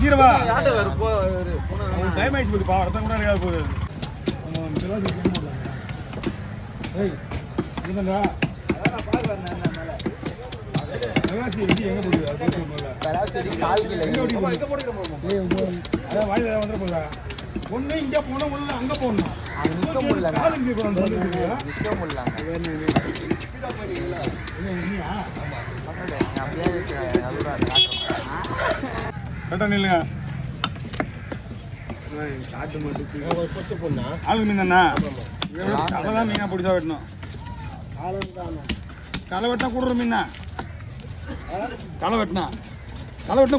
சீரவா time ஆயிடுச்சு போகுது பா அடுத்த கூட இருக்காது போகுது இதுதான்டா எங்க வாயில வந்துட போதா ஒண்ணு இங்க போனா ஒண்ணு அங்க போடணும் நிக்க முடியல கரெக்டா நில்லுங்க ஆளுக்கு மீன் தானே தலைதான் மீனா பிடிச்சா வெட்டணும் தலை வெட்டினா கூடுற மீனா தலை வெட்டினா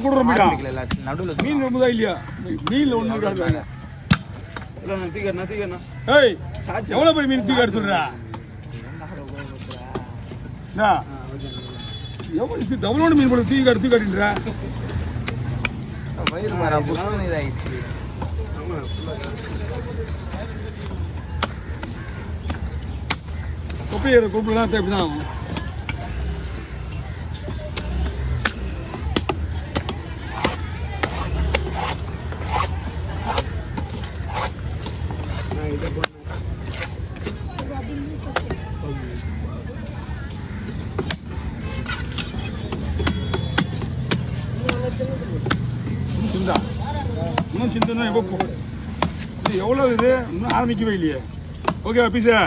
கூடுற மீனா மீன் ரொம்பதா இல்லையா மீன்ல ஒண்ணு ஏய் எவ்வளவு பெரிய மீன் தூக்கி காட்டு சொல்றா எவ்வளவு மீன் போல தூக்கி காட்டுன்ற கொப்பையற கொப்புலாம் தேவைதான் ஆகும் இன்னும் சிந்தனை எப்போ எவ்வளோ இது இன்னும் ஆரம்பிக்கவே இல்லையே ஓகேவா பீஸா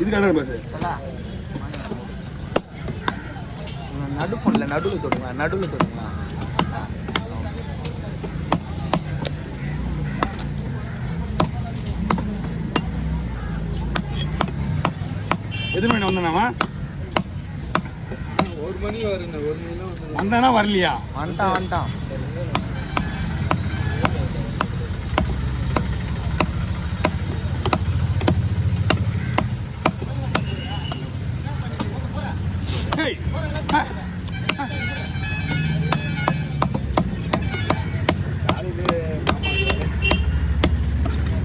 இது கடை பாரு நடுவில் தொடுங்களா எது மணி வந்தானாமா ஒரு மணி வந்தானா வரலையா வந்துட்டான்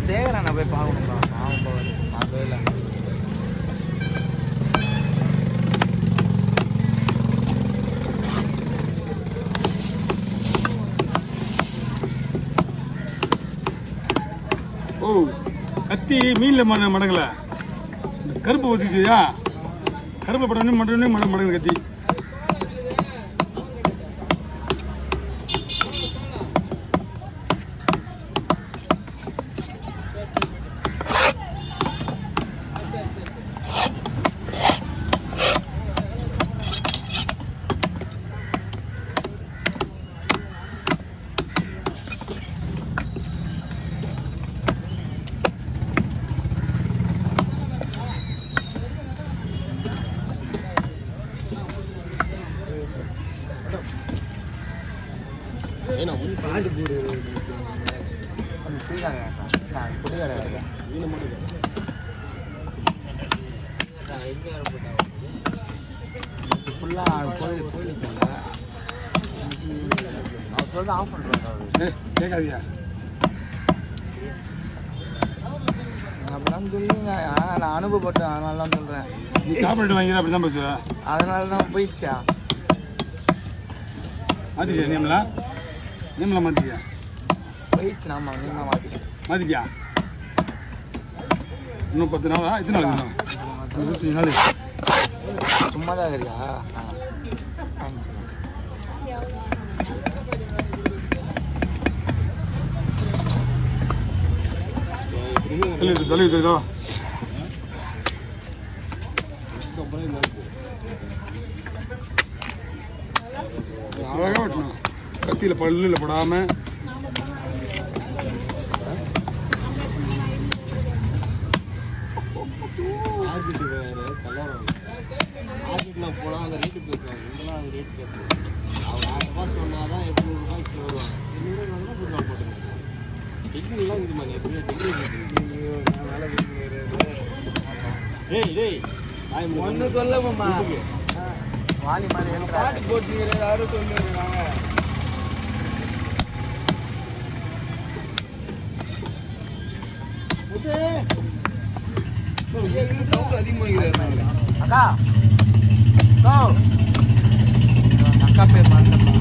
சேகரனை போய் பார்க்கணும்ப்பா பாவம் போவாரு பார்க்கவே இல்லை ஓ கத்தி மீனில் மடங்கல கருப்பு ஊற்றிச்சியா கருப்பு படம் மடங்கு கத்தி ஆஃப் பண்ணுறேன் கேட்காதியா அப்படிலாம் சொல்லுங்க நான் அனுபவப்பட்டேன் அதனால தான் சொல்கிறேன் நீ சாப்பிட்டு வாங்கி அப்படி தான் பேசுவேன் அதனால தான் போயிடுச்சா மாற்றிட்டியா நேம்லாம் மாற்றிட்டியா போயிடுச்சு ஆமாம் நீங்கள் மாற்றிட்டியா இன்னும் 10 நாளா எத்தனை நாள் இன்னும் 25 நாள் சும்மா தான் இருக்கிறியா தலைவிதோ அழகாக வெட்டணும் கத்தியில் பல்லில் படாமல் போனால் அந்த ரேட்டு பேசுவாங்க இதெல்லாம் அந்த ரேட்டு பேசுவாங்க அவங்க 1000 ரூபா சொன்னால் தான் 800 ரூபாய்க்கு வருவாங்க 800 ரூபா புதுசாக போட்டுருங்க டிகிரிலாம் இது மாதிரி எப்படியா டிகிரி டேய் ஒன்று சொல்லமாம்மா வாலி மாதிரி பாட்டு போட்டு யாரும் சொல்லிடுறாங்க அக்கா அக்கா பேர் மறந்துப்பா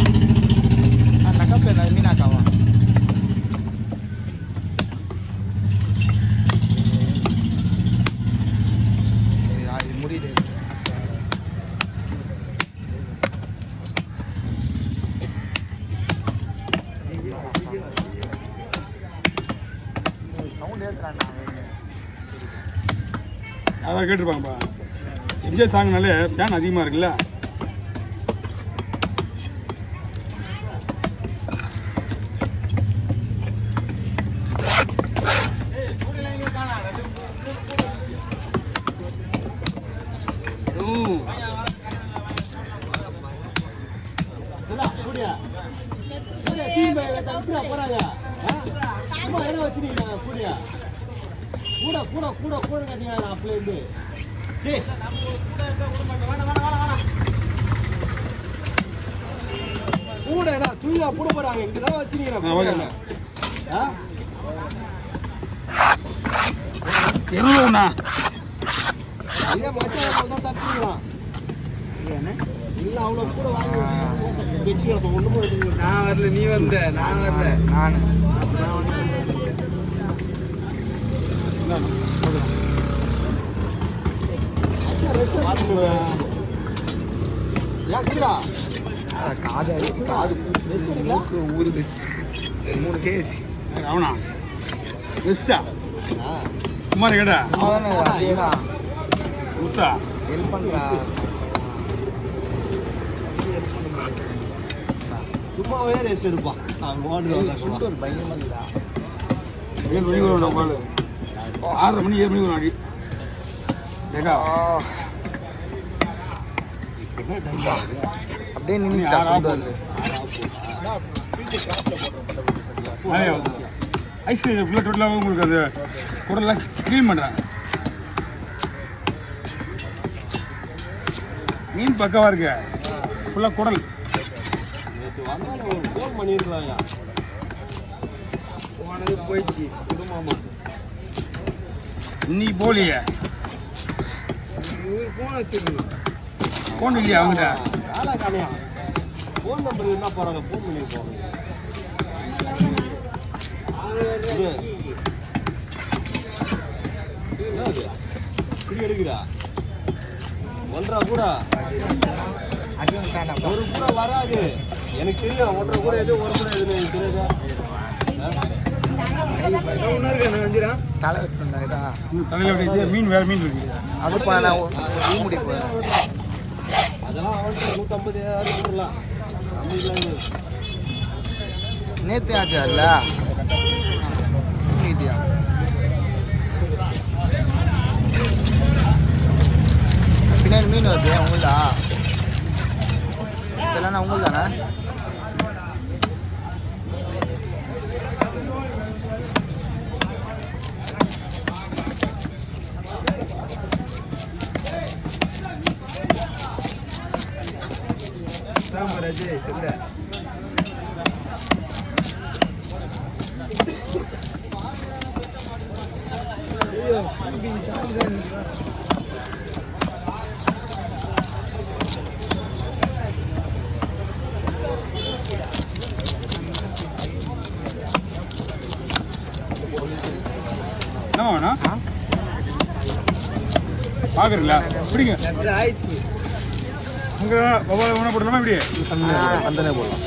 அந்த அக்கா பேர் மீனா அக்காவா இது முடியுது சவுண்ட் ஏற்றுறாங்க அதான் கேட்டிருப்பாங்கப்பா விஜய் சாங்னாலே ஃபேன் அதிகமாக இருக்குல்ல. கூடா துணியா கூட போறாங்க இங்கதான் வச்சிருக்கீங்க தெரியலண்ணா இதே மச்சான் தான் தப்பிக்கலாம் இல்ல அவ்வளவு கூட வாங்கி வெட்டி அப்ப ஒண்ணு போடுங்க. நான் வரல நீ வந்த நான் வரல நான் காது காது மூக்கு ஊறுது 3 கேஜ் அவனா பெஸ்டா குமார் கேடா அதேடா ஊத்தா ஹெல்ப் பண்ணுறா சும்மாவே ரெஸ்ட் எடுப்பான் சொல்லிட்டு ஒரு பயமா இல்லைடா 7 மணிக்கு வரும் நம்ம 6:30 மணி 7 மணிக்கு வரும் அடி கேக்கா அப்படியே நின்று ஐஸ் ஃபுல்லாக டோட்டலாக உங்களுக்கு அது குடலாம் க்ளீன் பண்ணுறாங்க. மீன் பக்கவாக இருக்கு ஃபுல்லாக குடல். ஃபோன் பண்ணிருக்கலாம் போனது போயிடுச்சு குடும்பமா இன்னைக்கு போகலையே ஃபோன் வச்சிருக்கணும் ஃபோன் இல்லையா அவங்க ஆளா காணையா ஃபோன் நம்பர் இருந்தா பரவாயில்ல ஃபோன் பண்ணிருப்போம். இப்படி எடுக்கிறா 1.5 கூட அதுவும் வேண்டாம் ஒரு கூட வராது எனக்கு தெரியும் 1.5 கூட எது ஒரு கூட எதுன்னு எனக்கு தெரியாதா தலை வெட்டுண்டா தலையில் அப்படி மீன் வேறு மீன் இருக்கு அது போன முடி போகிறேன் அதெல்லாம் அவன்கிட்ட 150 கொடுக்கலாம் நேற்று ஆச்சு அல்ல பின்னாடி மீன் வருது உங்களுதா இதெல்லாம் உங்களுக்கு தானே ராஜே சொல்ல என்ன வேணா பார்க்குறீங்களா பிடிங்க ஆயிடுச்சு அங்கே ஒவ்வொரு உணவு போடலாமா இப்படி பந்தனே போடலாம்